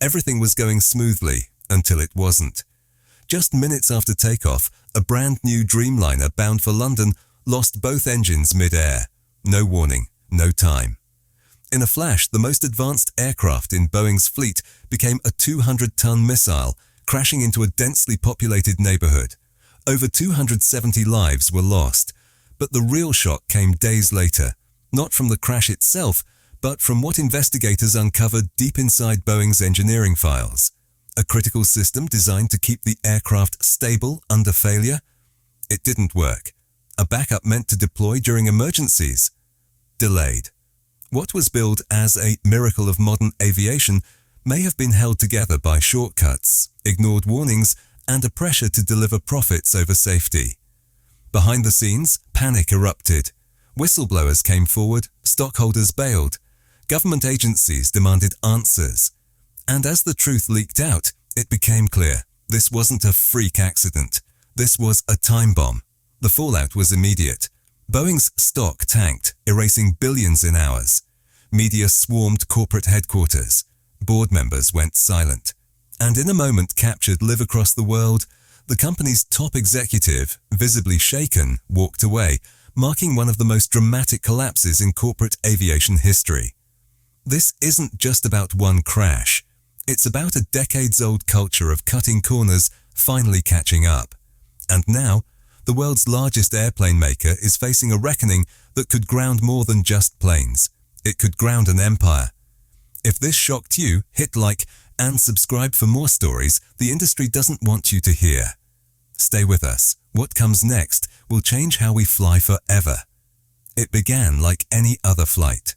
Everything was going smoothly until it wasn't. Just minutes after takeoff, a brand new Dreamliner bound for London lost both engines mid-air. No warning, no time. In a flash, the most advanced aircraft in Boeing's fleet became a 200-ton missile, crashing into a densely populated neighborhood. Over 270 lives were lost, but the real shock came days later, not from the crash itself, but from what investigators uncovered deep inside Boeing's engineering files. A critical system designed to keep the aircraft stable under failure? It didn't work. A backup meant to deploy during emergencies? Delayed. What was billed as a miracle of modern aviation may have been held together by shortcuts, ignored warnings, and a pressure to deliver profits over safety. Behind the scenes, panic erupted. Whistleblowers came forward, stockholders bailed. Government agencies demanded answers. And as the truth leaked out, it became clear this wasn't a freak accident. This was a time bomb. The fallout was immediate. Boeing's stock tanked, erasing billions in hours. Media swarmed corporate headquarters. Board members went silent. And in a moment captured live across the world, the company's top executive, visibly shaken, walked away, marking one of the most dramatic collapses in corporate aviation history. This isn't just about one crash. It's about a decades-old culture of cutting corners finally catching up. And now, the world's largest airplane maker is facing a reckoning that could ground more than just planes. It could ground an empire. If this shocked you, hit like and subscribe for more stories the industry doesn't want you to hear. Stay with us. What comes next will change how we fly forever. It began like any other flight.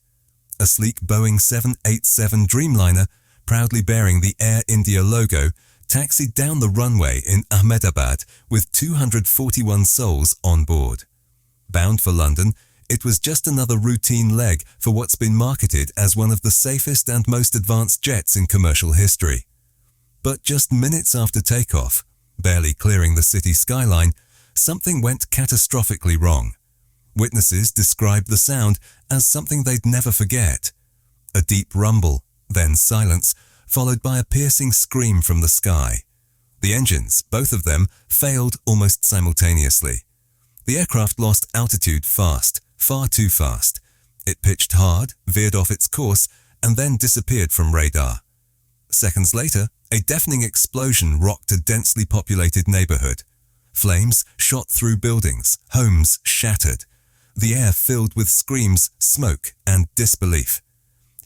A sleek Boeing 787 Dreamliner, proudly bearing the Air India logo, taxied down the runway in Ahmedabad with 241 souls on board. Bound for London, it was just another routine leg for what's been marketed as one of the safest and most advanced jets in commercial history. But just minutes after takeoff, barely clearing the city skyline, something went catastrophically wrong. Witnesses described the sound as something they'd never forget. A deep rumble, then silence, followed by a piercing scream from the sky. The engines, both of them, failed almost simultaneously. The aircraft lost altitude fast, far too fast. It pitched hard, veered off its course, and then disappeared from radar. Seconds later, a deafening explosion rocked a densely populated neighborhood. Flames shot through buildings, homes shattered. The air filled with screams, smoke, and disbelief.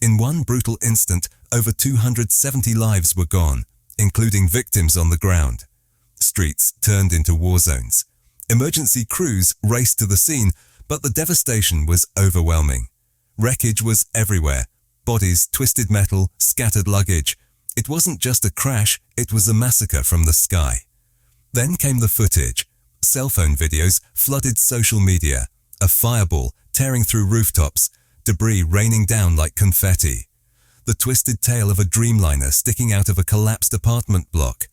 In one brutal instant, over 270 lives were gone, including victims on the ground. Streets turned into war zones. Emergency crews raced to the scene, but the devastation was overwhelming. Wreckage was everywhere. Bodies, twisted metal, scattered luggage. It wasn't just a crash, it was a massacre from the sky. Then came the footage. Cell phone videos flooded social media. A fireball tearing through rooftops, debris raining down like confetti. The twisted tail of a Dreamliner sticking out of a collapsed apartment block.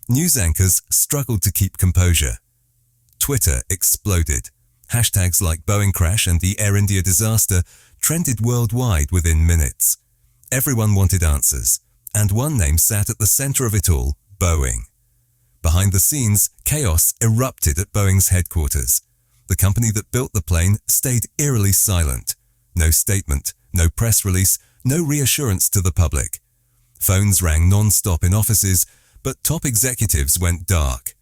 News anchors struggled to keep composure. Twitter exploded. Hashtags like Boeing crash and the Air India disaster trended worldwide within minutes. Everyone wanted answers, and one name sat at the center of it all, Boeing. Behind the scenes, chaos erupted at Boeing's headquarters. The company that built the plane stayed eerily silent. No statement, no press release, no reassurance to the public. Phones rang non-stop in offices, but top executives went dark.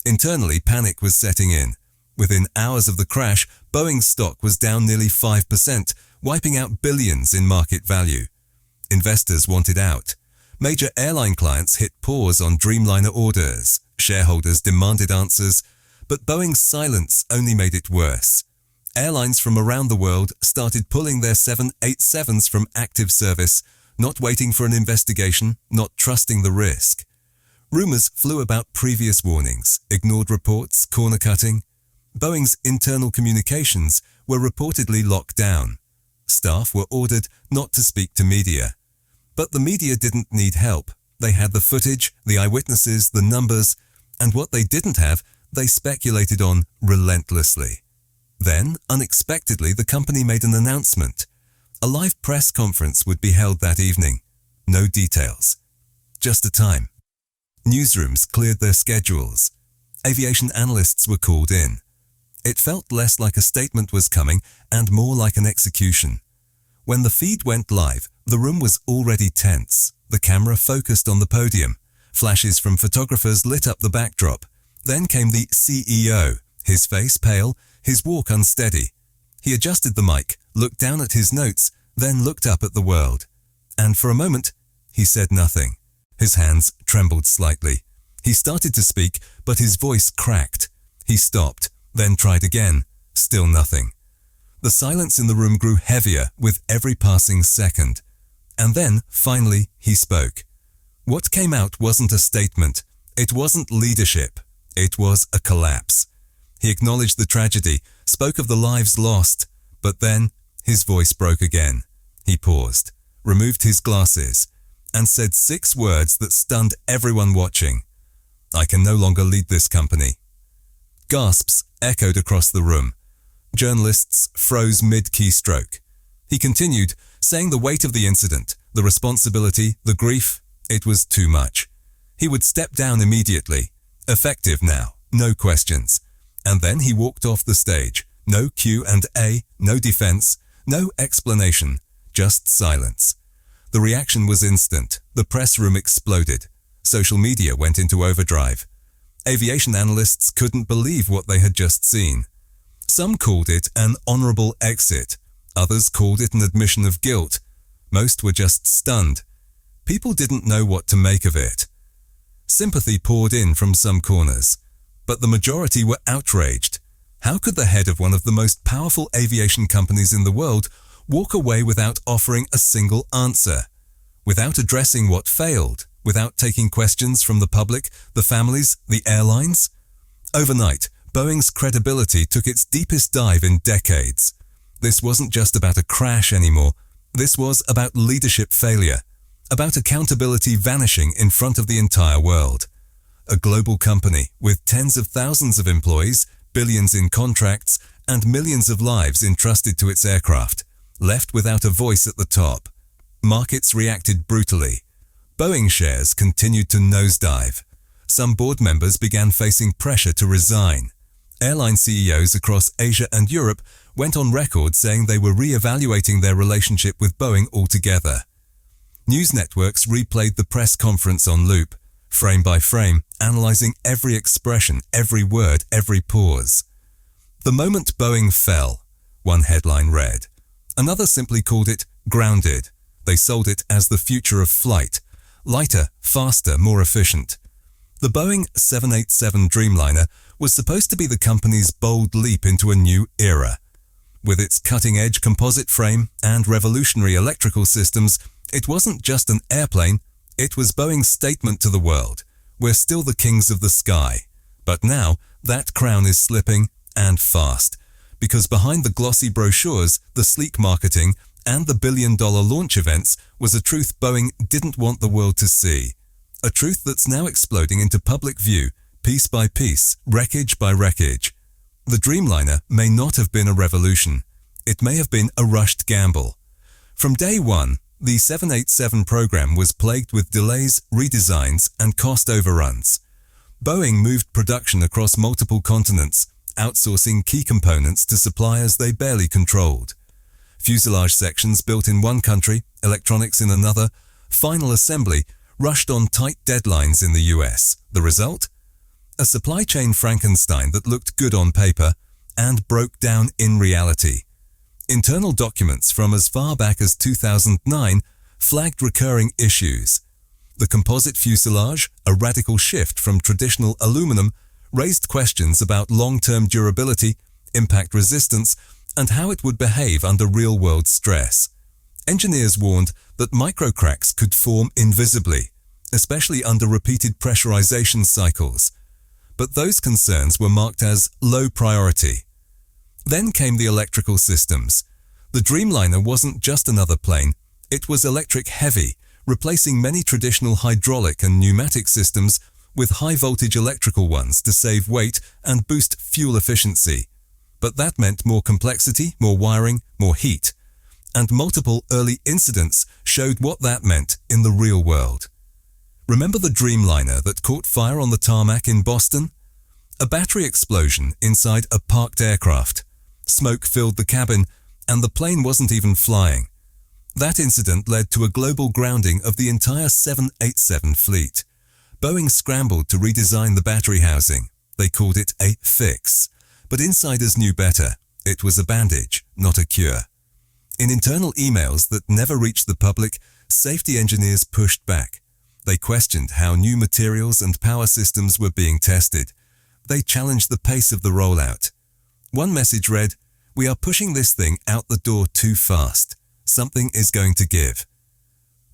Internally, panic was setting in. Within hours of the crash, Boeing's stock was down nearly 5%, wiping out billions in market value. Investors wanted out. Major airline clients hit pause on Dreamliner orders. Shareholders demanded answers, but Boeing's silence only made it worse. Airlines from around the world started pulling their 787s from active service, not waiting for an investigation, not trusting the risk. Rumors flew about previous warnings, ignored reports, corner cutting. Boeing's internal communications were reportedly locked down. Staff were ordered not to speak to media. But the media didn't need help. They had the footage, the eyewitnesses, the numbers, and what they didn't have, they speculated on relentlessly. Then, unexpectedly, the company made an announcement. A live press conference would be held that evening. No details. just a time. Newsrooms cleared their schedules. Aviation analysts were called in. It felt less like a statement was coming and more like an execution. When the feed went live, the room was already tense. The camera focused on the podium. Flashes from photographers lit up the backdrop. Then came the CEO, his face pale, his walk unsteady. He adjusted the mic, looked down at his notes, then looked up at the world. And for a moment, he said nothing. His hands trembled slightly. He started to speak, but his voice cracked. He stopped, then tried again. Still nothing. The silence in the room grew heavier with every passing second. And then, finally, he spoke. What came out wasn't a statement. It wasn't leadership. It was a collapse. He acknowledged the tragedy, spoke of the lives lost, but then his voice broke again. He paused, removed his glasses, and said 6 words that stunned everyone watching. I can no longer lead this company. Gasps echoed across the room. Journalists froze mid-keystroke. He continued, saying the weight of the incident, the responsibility, the grief, it was too much. He would step down immediately. Effective now, no questions. And then he walked off the stage. No Q&A, no defense, no explanation, just silence. The reaction was instant. The press room exploded. Social media went into overdrive. Aviation analysts couldn't believe what they had just seen. Some called it an honorable exit. Others called it an admission of guilt. Most were just stunned. People didn't know what to make of it. Sympathy poured in from some corners, but the majority were outraged. How could the head of one of the most powerful aviation companies in the world walk away without offering a single answer, without addressing what failed, without taking questions from the public, the families, the airlines? Overnight, Boeing's credibility took its deepest dive in decades. This wasn't just about a crash anymore. This was about leadership failure, about accountability vanishing in front of the entire world. A global company with tens of thousands of employees, billions in contracts, and millions of lives entrusted to its aircraft, left without a voice at the top. Markets reacted brutally. Boeing shares continued to nosedive. Some board members began facing pressure to resign. Airline CEOs across Asia and Europe went on record saying they were re-evaluating their relationship with Boeing altogether. News networks replayed the press conference on loop, frame by frame, analyzing every expression, every word, every pause. The moment Boeing fell, one headline read. Another simply called it grounded. They sold it as the future of flight. Lighter, faster, more efficient. The Boeing 787 Dreamliner was supposed to be the company's bold leap into a new era. With its cutting-edge composite frame and revolutionary electrical systems, it wasn't just an airplane, it was Boeing's statement to the world. We're still the kings of the sky. But now, that crown is slipping, and fast. Because behind the glossy brochures, the sleek marketing, and the billion-dollar launch events was a truth Boeing didn't want the world to see. A truth that's now exploding into public view, piece by piece, wreckage by wreckage. The Dreamliner may not have been a revolution. It may have been a rushed gamble. From day one, the 787 program was plagued with delays, redesigns, and cost overruns. Boeing moved production across multiple continents, outsourcing key components to suppliers they barely controlled. Fuselage sections built in one country, electronics in another, final assembly rushed on tight deadlines in the US. The result? A supply chain Frankenstein that looked good on paper and broke down in reality. Internal documents from as far back as 2009 flagged recurring issues. The composite fuselage, a radical shift from traditional aluminum, raised questions about long-term durability, impact resistance, and how it would behave under real-world stress. Engineers warned that microcracks could form invisibly, especially under repeated pressurization cycles. But those concerns were marked as low priority. Then came the electrical systems. The Dreamliner wasn't just another plane, it was electric heavy, replacing many traditional hydraulic and pneumatic systems with high-voltage electrical ones to save weight and boost fuel efficiency. But that meant more complexity, more wiring, more heat. And multiple early incidents showed what that meant in the real world. Remember the Dreamliner that caught fire on the tarmac in Boston? A battery explosion inside a parked aircraft. Smoke filled the cabin, and the plane wasn't even flying. That incident led to a global grounding of the entire 787 fleet. Boeing scrambled to redesign the battery housing. They called it a fix. But insiders knew better. It was a bandage, not a cure. In internal emails that never reached the public, safety engineers pushed back. They questioned how new materials and power systems were being tested. They challenged the pace of the rollout. One message read, "We are pushing this thing out the door too fast. Something is going to give."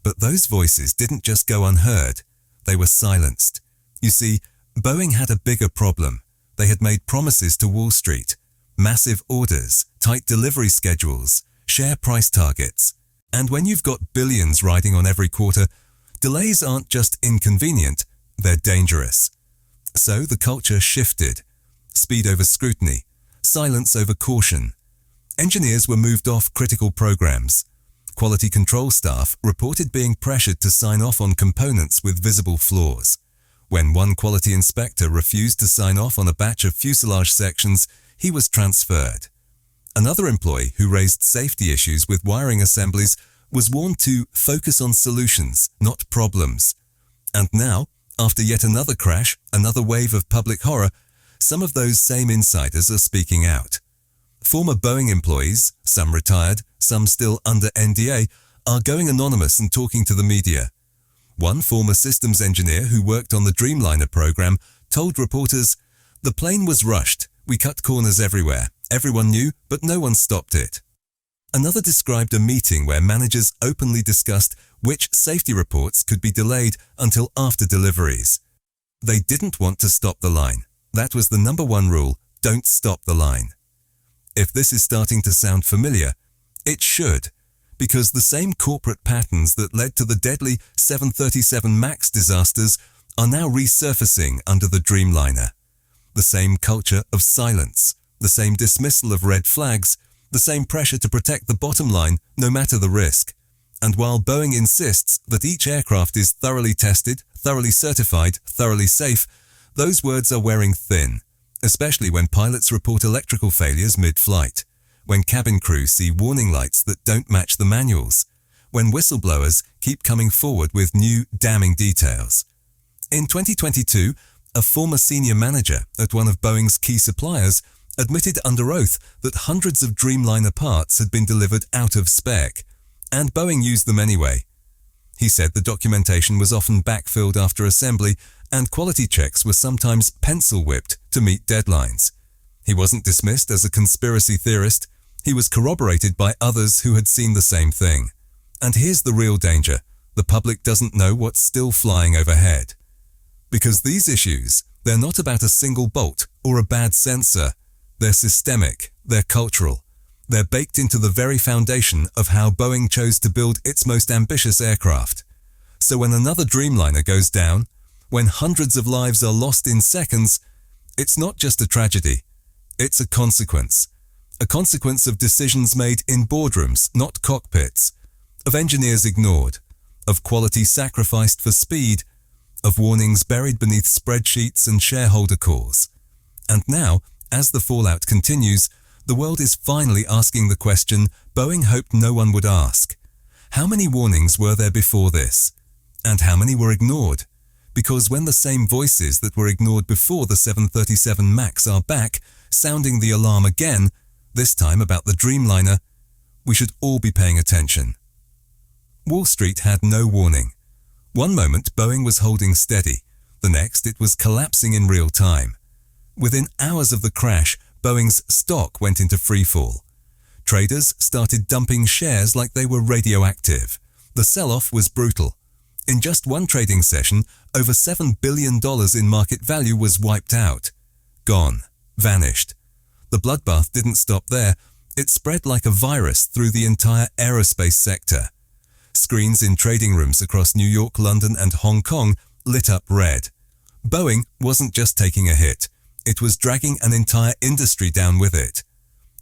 But those voices didn't just go unheard. They were silenced. You see, Boeing had a bigger problem. They had made promises to Wall Street. Massive orders, tight delivery schedules, share price targets. And when you've got billions riding on every quarter, delays aren't just inconvenient, they're dangerous. So the culture shifted. Speed over scrutiny, silence over caution. Engineers were moved off critical programs. Quality control staff reported being pressured to sign off on components with visible flaws. When one quality inspector refused to sign off on a batch of fuselage sections, he was transferred. Another employee who raised safety issues with wiring assemblies was warned to focus on solutions, not problems. And now, after yet another crash, another wave of public horror, some of those same insiders are speaking out. Former Boeing employees, some retired, some still under NDA, are going anonymous and talking to the media. One former systems engineer who worked on the Dreamliner program told reporters, "The plane was rushed. We cut corners everywhere. Everyone knew, but no one stopped it." Another described a meeting where managers openly discussed which safety reports could be delayed until after deliveries. They didn't want to stop the line. That was the number one rule: don't stop the line. If this is starting to sound familiar, it should, because the same corporate patterns that led to the deadly 737 MAX disasters are now resurfacing under the Dreamliner. The same culture of silence, the same dismissal of red flags, the same pressure to protect the bottom line no matter the risk. And while Boeing insists that each aircraft is thoroughly tested, thoroughly certified, thoroughly safe, those words are wearing thin, especially when pilots report electrical failures mid-flight, when cabin crew see warning lights that don't match the manuals, when whistleblowers keep coming forward with new, damning details. In 2022, a former senior manager at one of Boeing's key suppliers admitted under oath that hundreds of Dreamliner parts had been delivered out of spec, and Boeing used them anyway. He said the documentation was often backfilled after assembly, and quality checks were sometimes pencil-whipped to meet deadlines. He wasn't dismissed as a conspiracy theorist. He was corroborated by others who had seen the same thing. And here's the real danger: the public doesn't know what's still flying overhead. Because these issues, they're not about a single bolt or a bad sensor. They're systemic, they're cultural. They're baked into the very foundation of how Boeing chose to build its most ambitious aircraft. So when another Dreamliner goes down, when hundreds of lives are lost in seconds, it's not just a tragedy. It's a consequence. A consequence of decisions made in boardrooms, not cockpits, of engineers ignored, of quality sacrificed for speed, of warnings buried beneath spreadsheets and shareholder calls. And now, as the fallout continues, the world is finally asking the question Boeing hoped no one would ask. How many warnings were there before this? And how many were ignored? Because when the same voices that were ignored before the 737 MAX are back, sounding the alarm again, this time about the Dreamliner, we should all be paying attention. Wall Street had no warning. One moment Boeing was holding steady, the next it was collapsing in real time. Within hours of the crash, Boeing's stock went into freefall. Traders started dumping shares like they were radioactive. The sell-off was brutal. In just one trading session, over $7 billion in market value was wiped out. Gone. Vanished. The bloodbath didn't stop there. It spread like a virus through the entire aerospace sector. Screens in trading rooms across New York, London, and Hong Kong lit up red. Boeing wasn't just taking a hit. It was dragging an entire industry down with it.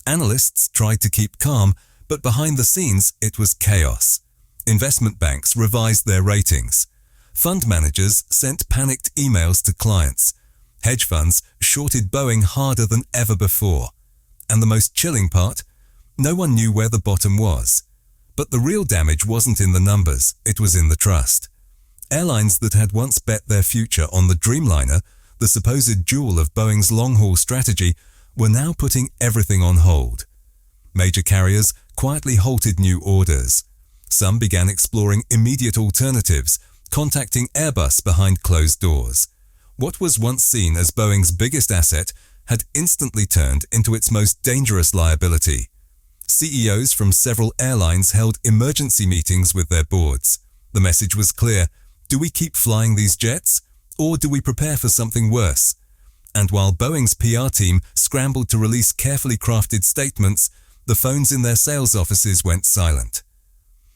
Analysts tried to keep calm, but behind the scenes, it was chaos. Investment banks revised their ratings. Fund managers sent panicked emails to clients. Hedge funds shorted Boeing harder than ever before. And the most chilling part? No one knew where the bottom was. But the real damage wasn't in the numbers, it was in the trust. Airlines that had once bet their future on the Dreamliner, the supposed jewel of Boeing's long-haul strategy, were now putting everything on hold. Major carriers quietly halted new orders. Some began exploring immediate alternatives, contacting Airbus behind closed doors. What was once seen as Boeing's biggest asset had instantly turned into its most dangerous liability. CEOs from several airlines held emergency meetings with their boards. The message was clear: do we keep flying these jets, or do we prepare for something worse? And while Boeing's PR team scrambled to release carefully crafted statements, the phones in their sales offices went silent.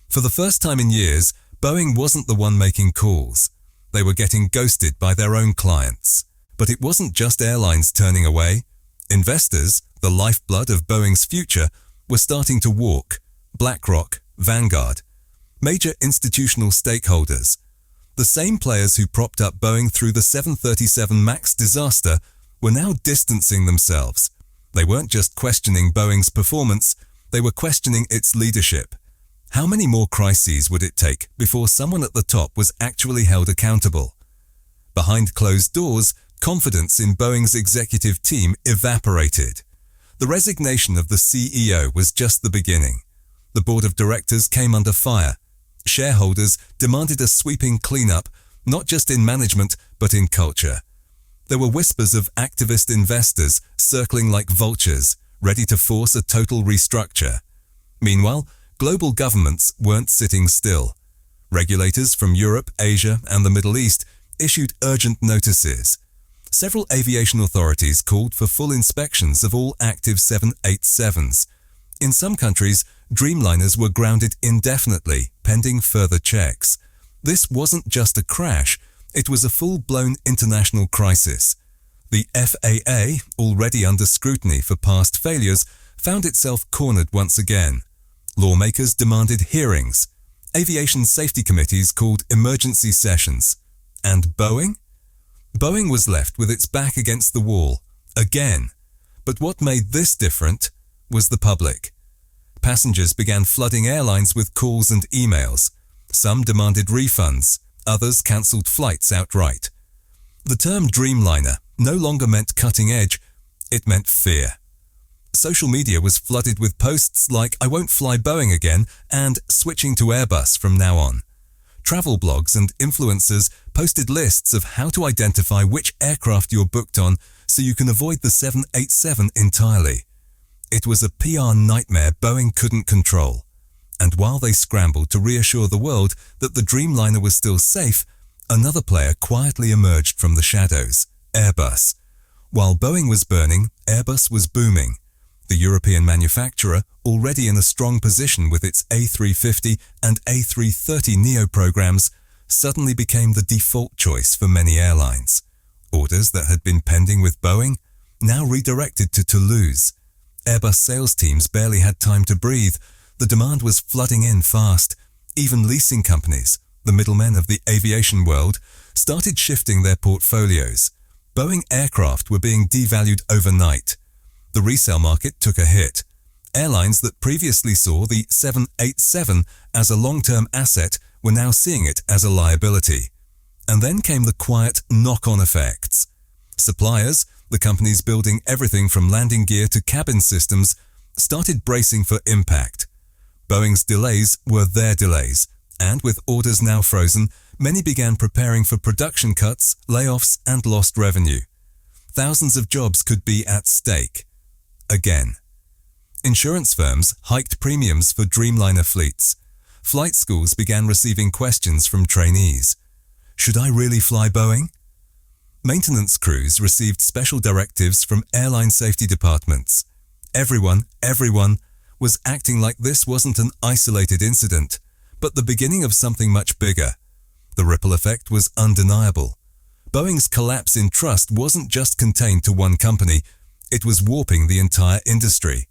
For the first time in years, Boeing wasn't the one making calls. They were getting ghosted by their own clients. But it wasn't just airlines turning away. Investors, the lifeblood of Boeing's future, were starting to walk. BlackRock, Vanguard, major institutional stakeholders. The same players who propped up Boeing through the 737 MAX disaster were now distancing themselves. They weren't just questioning Boeing's performance, they were questioning its leadership. How many more crises would it take before someone at the top was actually held accountable? Behind closed doors, confidence in Boeing's executive team evaporated. The resignation of the CEO was just the beginning. The board of directors came under fire. Shareholders demanded a sweeping cleanup, not just in management, but in culture. There were whispers of activist investors circling like vultures, ready to force a total restructure. Meanwhile, global governments weren't sitting still. Regulators from Europe, Asia, and the Middle East issued urgent notices. Several aviation authorities called for full inspections of all active 787s. In some countries, Dreamliners were grounded indefinitely, pending further checks. This wasn't just a crash, it was a full-blown international crisis. The FAA, already under scrutiny for past failures, found itself cornered once again. Lawmakers demanded hearings. Aviation safety committees called emergency sessions. And Boeing? Boeing was left with its back against the wall, again. But what made this different was the public. Passengers began flooding airlines with calls and emails. Some demanded refunds, others cancelled flights outright. The term Dreamliner no longer meant cutting edge, it meant fear. Social media was flooded with posts like "I won't fly Boeing again" and "switching to Airbus from now on." Travel blogs and influencers posted lists of how to identify which aircraft you're booked on so you can avoid the 787 entirely. It was a PR nightmare Boeing couldn't control. And while they scrambled to reassure the world that the Dreamliner was still safe, another player quietly emerged from the shadows: Airbus. While Boeing was burning, Airbus was booming. The European manufacturer, already in a strong position with its A350 and A330neo programs, suddenly became the default choice for many airlines. Orders that had been pending with Boeing, now redirected to Toulouse. Airbus sales teams barely had time to breathe. The demand was flooding in fast. Even leasing companies, the middlemen of the aviation world, started shifting their portfolios. Boeing aircraft were being devalued overnight. The resale market took a hit. Airlines that previously saw the 787 as a long-term asset were now seeing it as a liability. And then came the quiet knock-on effects. Suppliers, the companies building everything from landing gear to cabin systems, started bracing for impact. Boeing's delays were their delays, and with orders now frozen, many began preparing for production cuts, layoffs, and lost revenue. Thousands of jobs could be at stake. Again. Insurance firms hiked premiums for Dreamliner fleets. Flight schools began receiving questions from trainees. Should I really fly Boeing? Maintenance crews received special directives from airline safety departments. Everyone was acting like this wasn't an isolated incident, but the beginning of something much bigger. The ripple effect was undeniable. Boeing's collapse in trust wasn't just contained to one company, it was warping the entire industry.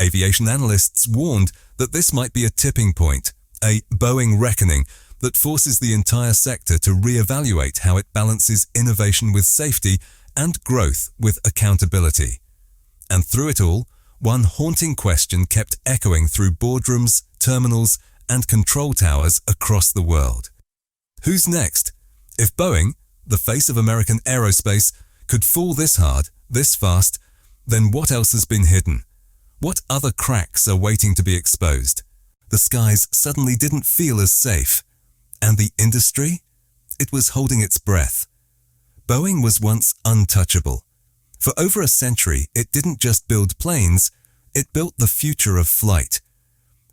Aviation analysts warned that this might be a tipping point, a Boeing reckoning, that forces the entire sector to reevaluate how it balances innovation with safety and growth with accountability. And through it all, one haunting question kept echoing through boardrooms, terminals, and control towers across the world. Who's next? If Boeing, the face of American aerospace, could fall this hard, this fast, then what else has been hidden? What other cracks are waiting to be exposed? The skies suddenly didn't feel as safe. And the industry? It was holding its breath. Boeing was once untouchable. For over a century, it didn't just build planes, it built the future of flight.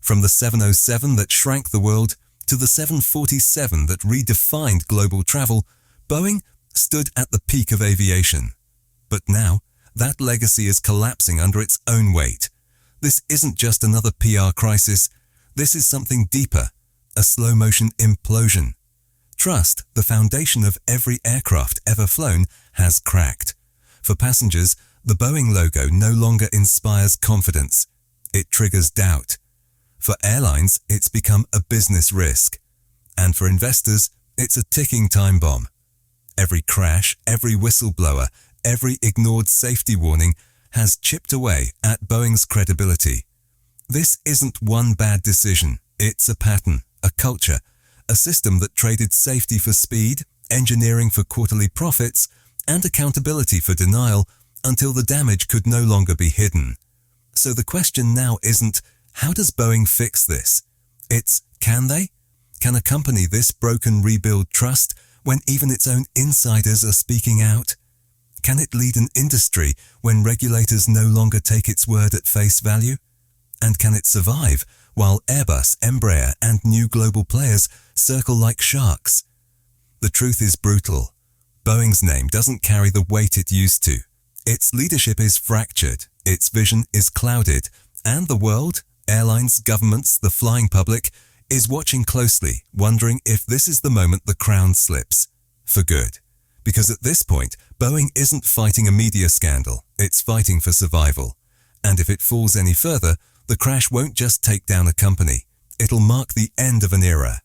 From the 707 that shrank the world to the 747 that redefined global travel, Boeing stood at the peak of aviation. But now, that legacy is collapsing under its own weight. This isn't just another PR crisis, this is something deeper, a slow-motion implosion. Trust, the foundation of every aircraft ever flown, has cracked. For passengers, the Boeing logo no longer inspires confidence. It triggers doubt. For airlines, it's become a business risk. And for investors, it's a ticking time bomb. Every crash, every whistleblower, every ignored safety warning has chipped away at Boeing's credibility. This isn't one bad decision. It's a pattern, a culture, a system that traded safety for speed, engineering for quarterly profits, and accountability for denial until the damage could no longer be hidden. So the question now isn't, how does Boeing fix this? It's, can they? Can a company this broken rebuild trust when even its own insiders are speaking out? Can it lead an industry when regulators no longer take its word at face value? And can it survive while Airbus, Embraer, and new global players circle like sharks? The truth is brutal. Boeing's name doesn't carry the weight it used to. Its leadership is fractured, its vision is clouded, and the world, airlines, governments, the flying public, is watching closely, wondering if this is the moment the crown slips. For good. Because at this point, Boeing isn't fighting a media scandal, it's fighting for survival. And if it falls any further, the crash won't just take down a company, it'll mark the end of an era.